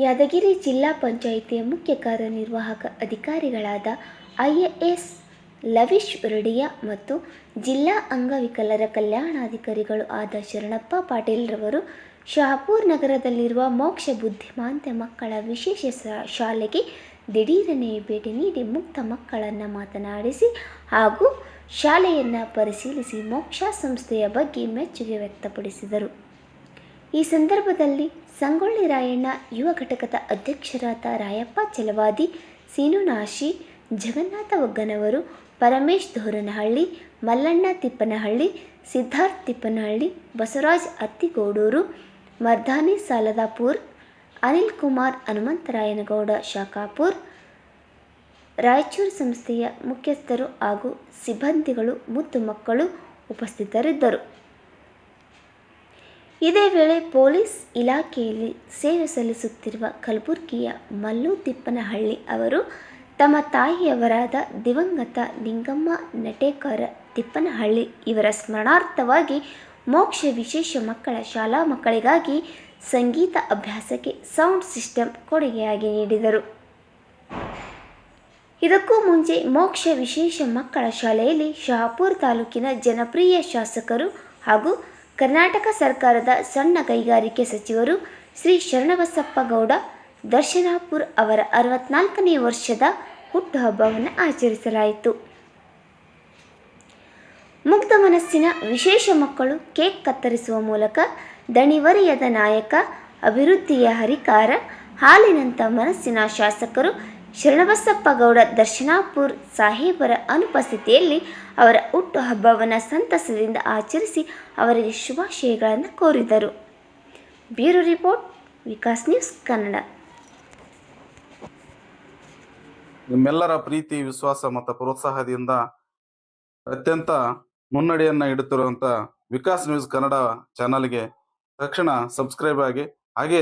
ಯಾದಗಿರಿ ಜಿಲ್ಲಾ ಪಂಚಾಯಿತಿಯ ಮುಖ್ಯ ಕಾರ್ಯನಿರ್ವಾಹಕ ಅಧಿಕಾರಿಗಳಾದ ಐಎಎಸ್ ಲವೀಶ್ ವರಡಿಯ ಮತ್ತು ಜಿಲ್ಲಾ ಅಂಗವಿಕಲರ ಕಲ್ಯಾಣಾಧಿಕಾರಿಗಳು ಆದ ಶರಣಪ್ಪ ಪಾಟೀಲ್ ರವರು ಶಹಾಪುರ ನಗರದಲ್ಲಿರುವ ಮೋಕ್ಷ ಬುದ್ಧಿಮಾಂದ್ಯ ಮಕ್ಕಳ ವಿಶೇಷ ಶಾಲೆಗೆ ದಿಢೀರನೆ ಭೇಟಿ ನೀಡಿ ಮುಗ್ಧ ಮಕ್ಕಳನ್ನು ಮಾತನಾಡಿಸಿ ಹಾಗೂ ಶಾಲೆಯನ್ನು ಪರಿಶೀಲಿಸಿ ಮೋಕ್ಷ ಸಂಸ್ಥೆಯ ಬಗ್ಗೆ ಮೆಚ್ಚುಗೆ ವ್ಯಕ್ತಪಡಿಸಿದರು. ಈ ಸಂದರ್ಭದಲ್ಲಿ ಸಂಗೊಳ್ಳಿ ರಾಯಣ್ಣ ಯುವ ಘಟಕದ ಅಧ್ಯಕ್ಷರಾದ ರಾಯಪ್ಪ ಚಲವಾದಿ, ಸೀನು ನಾಶಿ, ಜಗನ್ನಾಥ ಒಗ್ಗನವರು, ಪರಮೇಶ್ ಧೋರನಹಳ್ಳಿ, ಮಲ್ಲಣ್ಣ ತಿಪ್ಪನಹಳ್ಳಿ, ಸಿದ್ಧಾರ್ಥ್ ತಿಪ್ಪನಹಳ್ಳಿ, ಬಸವರಾಜ್ ಅತ್ತಿಗೋಡೂರು, ಮರ್ದಾನಿ ಸಾಲದಾಪುರ್, ಅನಿಲ್ ಕುಮಾರ್ ಹನುಮಂತರಾಯನಗೌಡ ಶಾಖಾಪುರ್, ರಾಯಚೂರು ಸಂಸ್ಥೆಯ ಮುಖ್ಯಸ್ಥರು ಹಾಗೂ ಸಿಬ್ಬಂದಿಗಳು ಮುದ್ದು ಮಕ್ಕಳು ಉಪಸ್ಥಿತರಿದ್ದರು. ಇದೇ ವೇಳೆ ಪೊಲೀಸ್ ಇಲಾಖೆಯಲ್ಲಿ ಸೇವೆ ಸಲ್ಲಿಸುತ್ತಿರುವ ಕಲಬುರಗಿಯ ಮಲ್ಲು ತಿಪ್ಪನಹಳ್ಳಿ ಅವರು ತಮ್ಮ ತಾಯಿಯವರಾದ ದಿವಂಗತ ನಿಂಗಮ್ಮ ನಟೇಕರ ತಿಪ್ಪನಹಳ್ಳಿ ಇವರ ಸ್ಮರಣಾರ್ಥವಾಗಿ ಮೋಕ್ಷ ವಿಶೇಷ ಮಕ್ಕಳ ಶಾಲಾ ಮಕ್ಕಳಿಗಾಗಿ ಸಂಗೀತ ಅಭ್ಯಾಸಕ್ಕೆ ಸೌಂಡ್ ಸಿಸ್ಟಮ್ ಕೊಡುಗೆಯಾಗಿ ನೀಡಿದರು. ಇದಕ್ಕೂ ಮುಂಚೆ ಮೋಕ್ಷ ವಿಶೇಷ ಮಕ್ಕಳ ಶಾಲೆಯಲ್ಲಿ ಶಹಾಪುರ ತಾಲೂಕಿನ ಜನಪ್ರಿಯ ಶಾಸಕರು ಹಾಗೂ ಕರ್ನಾಟಕ ಸರ್ಕಾರದ ಸಣ್ಣ ಕೈಗಾರಿಕೆ ಸಚಿವರು ಶ್ರೀ ಶರಣಬಸಪ್ಪ ಗೌಡ ದರ್ಶನಾಪುರ್ ಅವರ 64ನೇ ವರ್ಷದ ಹುಟ್ಟುಹಬ್ಬವನ್ನು ಆಚರಿಸಲಾಯಿತು. ಮುಗ್ಧ ಮನಸ್ಸಿನ ವಿಶೇಷ ಮಕ್ಕಳು ಕೇಕ್ ಕತ್ತರಿಸುವ ಮೂಲಕ ದಣಿವರಿಯದ ನಾಯಕ, ಅಭಿವೃದ್ಧಿಯ ಹರಿಕಾರ, ಹಾಲಿನಂಥ ಮನಸ್ಸಿನ ಶಾಸಕರು ಶರಣಬಸಪ್ಪ ಗೌಡ ದರ್ಶನಾಪುರ್ ಸಾಹೇಬರ ಅನುಪಸ್ಥಿತಿಯಲ್ಲಿ ಅವರ ಹುಟ್ಟುಹಬ್ಬವನ್ನು ಸಂತಸದಿಂದ ಆಚರಿಸಿ ಅವರಿಗೆ ಶುಭಾಶಯಗಳನ್ನು ಕೋರಿದರು. Bureau report, Vikas news Kannada. ನಿಮ್ಮೆಲ್ಲರ ಪ್ರೀತಿ, ವಿಶ್ವಾಸ ಮತ್ತು ಪ್ರೋತ್ಸಾಹದಿಂದ ಅತ್ಯಂತ ಮುನ್ನಡೆಯನ್ನು ಇಡುತ್ತಿರುವಂಥ ವಿಕಾಸ್ ನ್ಯೂಸ್ ಕನ್ನಡ ಚಾನಲ್ಗೆ ತಕ್ಷಣ ಸಬ್ಸ್ಕ್ರೈಬ್ ಆಗಿ, ಹಾಗೆ